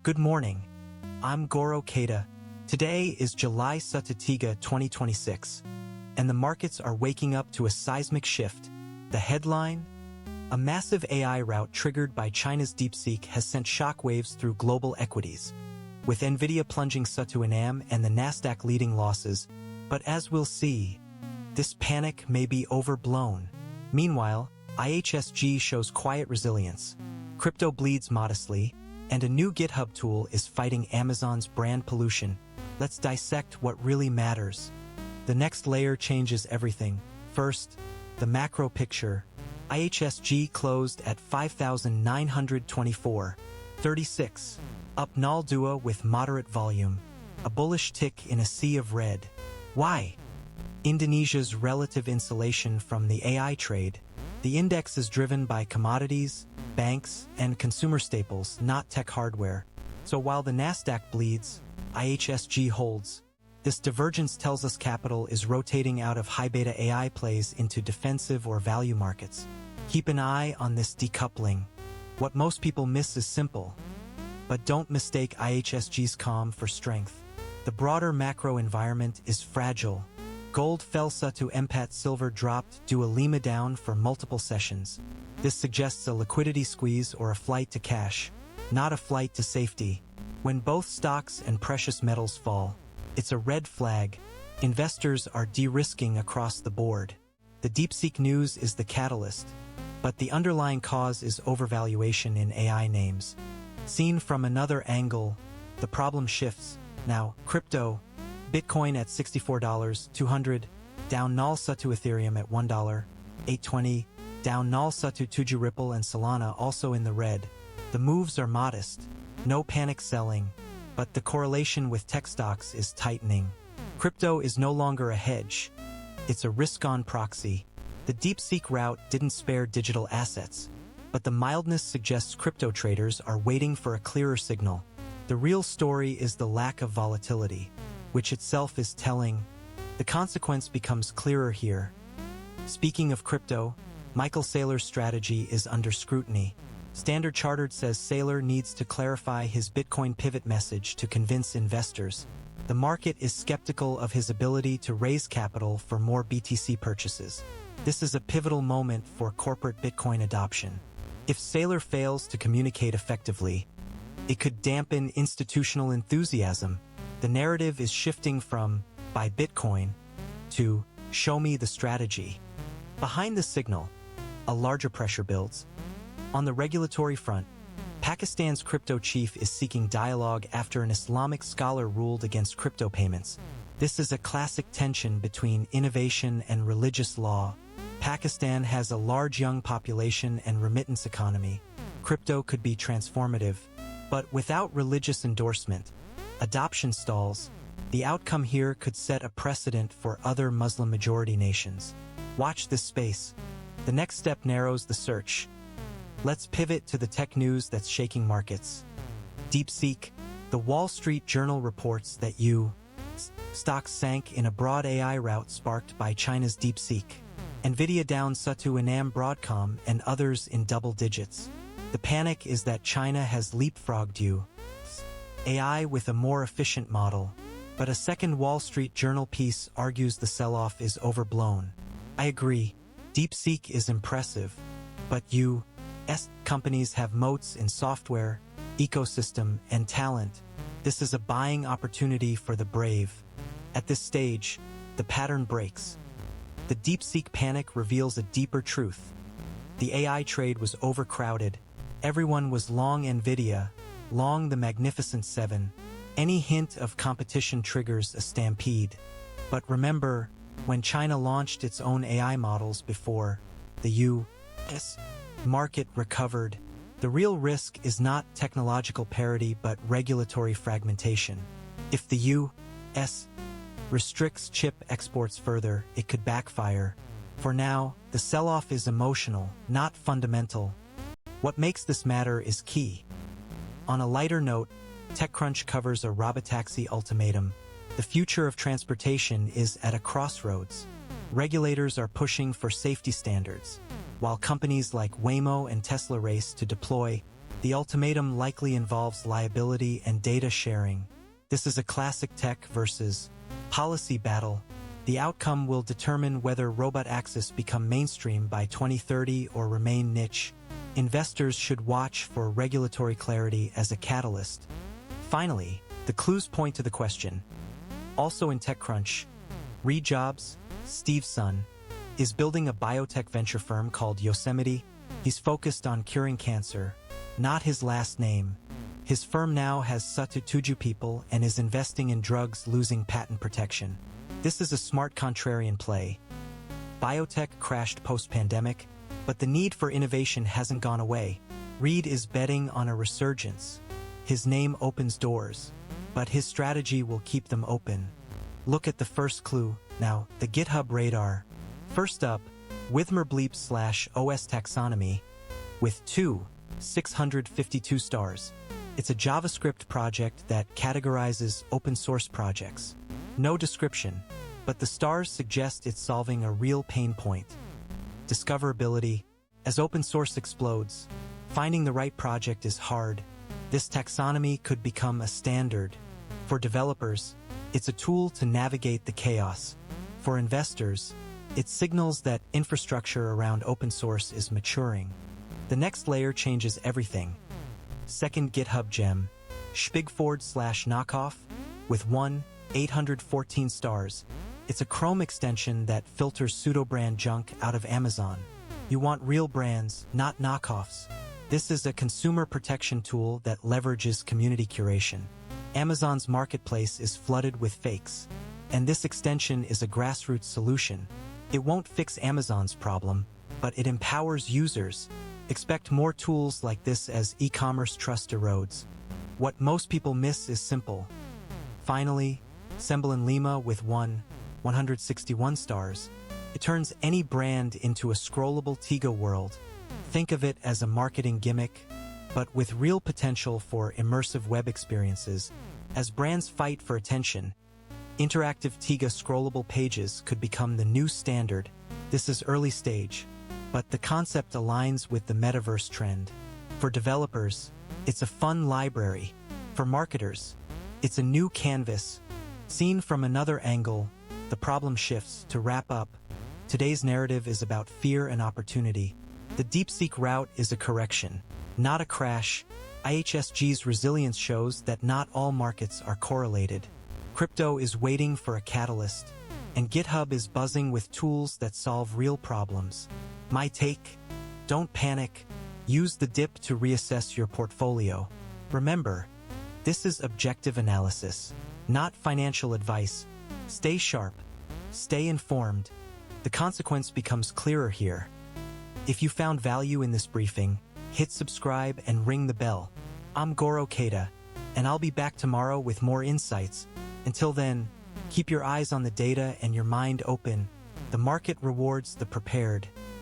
Good morning. I'm Goro Keita. Today is July 3, 2026, and the markets are waking up to a seismic shift. The headline? A massive AI rout triggered by China's DeepSeek has sent shockwaves through global equities, with Nvidia plunging to an AM and the Nasdaq leading losses. But as we'll see, this panic may be overblown. Meanwhile, IHSG shows quiet resilience. Crypto bleeds modestly, and a new GitHub tool is fighting Amazon's brand pollution. Let's dissect what really matters. The next layer changes everything. First, the macro picture. IHSG closed at 5,924.36, up 0.2 with moderate volume, a bullish tick in a sea of red. Why? Indonesia's relative insulation from the AI trade. The index is driven by commodities, banks, and consumer staples, not tech hardware. So while the Nasdaq bleeds, IHSG holds. This divergence tells us capital is rotating out of high-beta AI plays into defensive or value markets. Keep an eye on this decoupling. What most people miss is simple. But don't mistake IHSG's calm for strength. The broader macro environment is fragile. Gold fell to empat, silver dropped due a Lima down for multiple sessions. This suggests a liquidity squeeze or a flight to cash, not a flight to safety. When both stocks and precious metals fall, it's a red flag. Investors are de-risking across the board. The DeepSeek news is the catalyst, but the underlying cause is overvaluation in AI names. Seen from another angle, the problem shifts. Now, crypto, Bitcoin at $64.200, down 0 to Ethereum at $1.820, down 0 to 2G, Ripple and Solana also in the red. The moves are modest, no panic selling, but the correlation with tech stocks is tightening. Crypto is no longer a hedge. It's a risk-on proxy. The DeepSeek rout didn't spare digital assets, but the mildness suggests crypto traders are waiting for a clearer signal. The real story is the lack of volatility, which itself is telling. The consequence becomes clearer here. Speaking of crypto, Michael Saylor's strategy is under scrutiny. Standard Chartered says Saylor needs to clarify his Bitcoin pivot message to convince investors. The market is skeptical of his ability to raise capital for more BTC purchases. This is a pivotal moment for corporate Bitcoin adoption. If Saylor fails to communicate effectively, it could dampen institutional enthusiasm. The narrative is shifting from "buy Bitcoin" to "show me the strategy." Behind the signal, a larger pressure builds. On the regulatory front, Pakistan's crypto chief is seeking dialogue after an Islamic scholar ruled against crypto payments. This is a classic tension between innovation and religious law. Pakistan has a large young population and remittance economy. Crypto could be transformative, but without religious endorsement, adoption stalls. The outcome here could set a precedent for other Muslim-majority nations. Watch this space. The next step narrows the search. Let's pivot to the tech news that's shaking markets. DeepSeek. The Wall Street Journal reports that stocks sank in a broad AI rout sparked by China's DeepSeek. Nvidia down to an AM, Broadcom and others in double digits. The panic is that China has leapfrogged AI with a more efficient model, but a second Wall Street Journal piece argues the sell-off is overblown. I agree, DeepSeek is impressive, but companies have moats in software, ecosystem, and talent. This is a buying opportunity for the brave. At this stage, the pattern breaks. The DeepSeek panic reveals a deeper truth. The AI trade was overcrowded. Everyone was long Nvidia, long the Magnificent Seven. Any hint of competition triggers a stampede. But remember, when China launched its own AI models before, the U.S. market recovered. The real risk is not technological parity but regulatory fragmentation. If the U.S. restricts chip exports further, it could backfire. For now, the sell-off is emotional, not fundamental. What makes this matter is key. On a lighter note, TechCrunch covers a robotaxi ultimatum. The future of transportation is at a crossroads. Regulators are pushing for safety standards, while companies like Waymo and Tesla race to deploy The ultimatum likely involves liability and data sharing. This is a classic tech versus policy battle. The outcome will determine whether robot access become mainstream by 2030 or remain niche. Investors should watch for regulatory clarity as a catalyst. Finally, the clues point to the question. Also in TechCrunch, Reed Jobs, Steve's son, is building a biotech venture firm called Yosemite. He's focused on curing cancer, not his last name. His firm now has Tuju people and is investing in drugs losing patent protection. This is a smart contrarian play. Biotech crashed post-pandemic, but the need for innovation hasn't gone away. Reed is betting on a resurgence. His name opens doors, but his strategy will keep them open. Look at the first clue, now, the GitHub radar. First up, Withmer Bleep/OS taxonomy, with 652 stars. It's a JavaScript project that categorizes open source projects. No description, but the stars suggest it's solving a real pain point. Discoverability. As open source explodes, finding the right project is hard. This taxonomy could become a standard. For developers, it's a tool to navigate the chaos. For investors, it signals that infrastructure around open source is maturing. The next layer changes everything. Second GitHub gem, Spigford/knockoff, with 814 stars. It's a Chrome extension that filters pseudo-brand junk out of Amazon. You want real brands, not knockoffs. This is a consumer protection tool that leverages community curation. Amazon's marketplace is flooded with fakes, and this extension is a grassroots solution. It won't fix Amazon's problem, but it empowers users. Expect more tools like this as e-commerce trust erodes. What most people miss is simple. Finally, Sebelum Lima with 161 stars. It turns any brand into a scrollable Tiga world. Think of it as a marketing gimmick, but with real potential for immersive web experiences. As brands fight for attention, interactive Tiga scrollable pages could become the new standard. This is early stage, but the concept aligns with the metaverse trend. For developers, it's a fun library. For marketers, it's a new canvas. Seen from another angle, the problem shifts. To wrap up, today's narrative is about fear and opportunity. The DeepSeek route is a correction, not a crash. IHSG's resilience shows that not all markets are correlated. Crypto is waiting for a catalyst, and GitHub is buzzing with tools that solve real problems. My take? Don't panic. Use the dip to reassess your portfolio. Remember, this is objective analysis, not financial advice. Stay sharp. Stay informed. The consequence becomes clearer here. If you found value in this briefing, hit subscribe and ring the bell. I'm Goro Keita, and I'll be back tomorrow with more insights. Until then, keep your eyes on the data and your mind open. The market rewards the prepared.